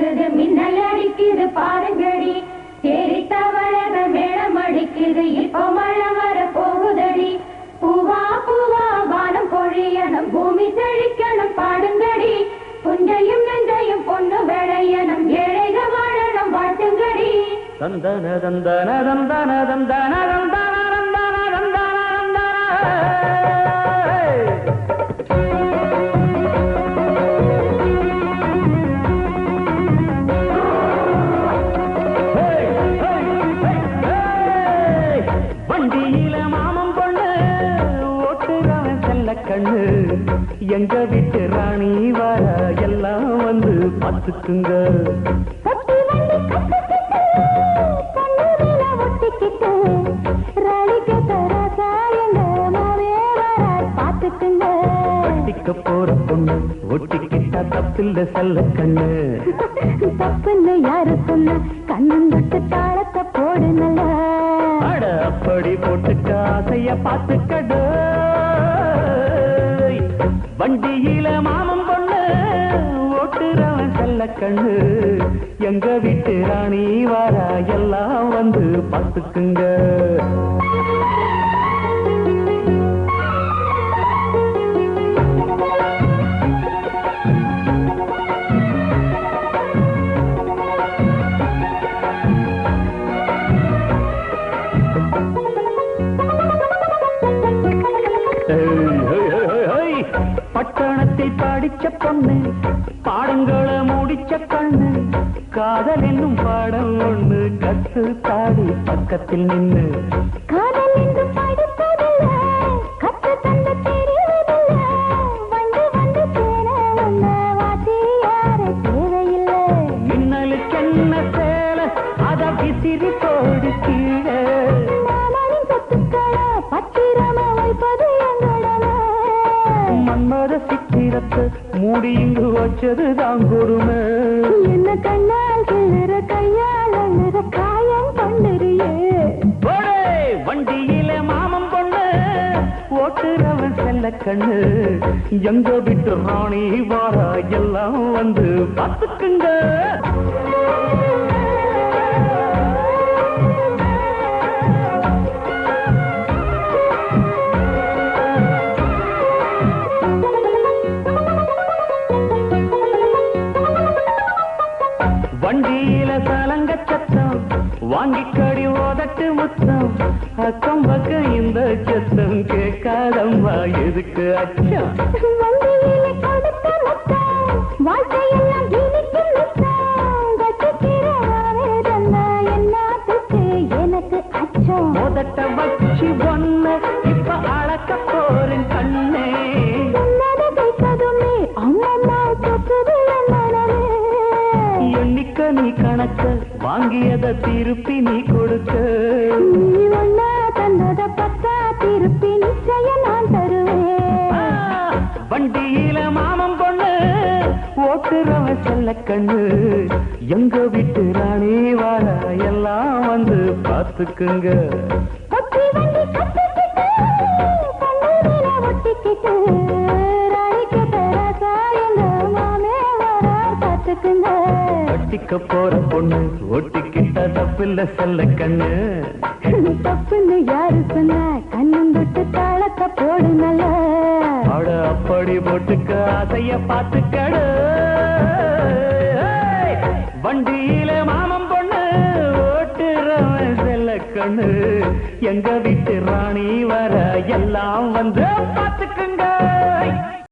பறக்குது மின்னல் அடிக்குது பாருங்கடி தேரி தவழக மேளம் அடிக்குது இப்போ மழை வர போகுதடி பூவா பூவா வானம் பொழியணும் பூமி செழிக்கணும் பாடுங்கடி புஞ்சையும் நெஞ்சையும் பொண்ணு விளையணும் ஏழைக வாழணும் வாழ்த்துங்கடி தந்தன தந்தன தந்தன தந்தன தந்தன தந்தன தந்தன வண்டியில மாமம் பொண்ணு ஓட்டுறவன் செல்ல கண்ணு எங்க வீட்டு ராணி வர எல்லாம் வந்து பார்த்துக்குங்க போற பொண்ணு ஒட்டிக்கிட்டா தப்பில்ல செல்ல கண்ணு தப்புன்னு யாரு சொன்ன கண்ணன் தொட்டு தாளத்தை போடு நல்லா அட அப்படி போட்டுக்க ஆசைய பார்த்துக்கடு வண்டியில மாமம் பொண்ணு ஓட்டுறவன் செல்ல கண்ணு எங்க வீட்டு ராணி வாரா எல்லாம் வந்து பார்த்துக்குங்க பட்டணத்தில் படிச்ச பொண்ணு பாடங்களை முடிச்ச கண்ணு காதல் என்னும் பாடம் ஒண்ணு கத்து தாடி பக்கத்தில் நின்று காதல் என்று படிப்பதில்ல கத்து தந்து தெரிவதில்ல வந்து வந்து சேர வந்த வாசி யார தேவையில்லை மின்னலுக்கு என்ன சேல அத விசிறி போடு கீழே மாமனின் சொத்துக்களை பத்திரமா வைப்பது எங்களமே மன்மத சித்திரத்தை மூடி இங்கு வச்சது தான் கொடுமை என்ன கண்ணால் கிளற கையால் அழுற காயம் பண்ணுறியே வண்டியில மாமம் பொண்ணு ஓட்டுறவன் செல்ல கண்ணு எங்க விட்டு ராணி வாரா எல்லாம் வந்து பார்த்துக்குங்க வண்டியில சலங்க சத்தம் வாங்கிக்கடி ஓதட்டு முத்தம் அக்கம் பக்கம் இந்த சத்தம் கேட்காதம்மா எதுக்கு அச்சம் வண்டியிலே கொடுத்த முத்தம் வாழ்க்கையெல்லாம் இனிக்கும் முத்தம் கட்டுக்கிறவாவே தந்தா எல்லாத்துக்கு எனக்கு அச்சம் ஓதட்ட வச்சு ஒண்ணு இப்ப அளக்க போறேன் கண்ணே சொன்னதை கேட்கதுமே அம்மம்மா சொத்துது என் மனமே எண்ணிக்க நீ கணக்க வாங்கியத திருப்பி நீ கொடுக்க நீ ஒன்னா தன்னத பக்கா திருப்பி நிச்சயம் நான் தருவேன் வண்டியில மாமம் பொண்ணு ஓட்டுறவன் செல்ல கண்ணு எங்க வீட்டு ராணி வார எல்லாம் வந்து பார்த்துக்குங்க ஒத்தி வண்டி கட்டிக்கிட்டு கண்ணூரில ஒட்டிக்கிட்டு ராணிக்கு தராசா எங்க மாமே வரார் பார்த்துக்குங்க கட்டிக்க போற பொண்ணு ஒட்டிக்கிட்ட தப்பில்ல செல்ல கண்ணு தப்புன்னு யாரு சொன்ன கண்ணன் தொட்டு தாளத்தை போடு நல்ல அட அப்படி போட்டுக்க ஆசைய பார்த்துக்கடு வண்டியில மாமம் பொண்ணு ஓட்டுறவன் செல்ல கண்ணு எங்க வீட்டு ராணி வர எல்லாம் வந்து பார்த்துக்குங்க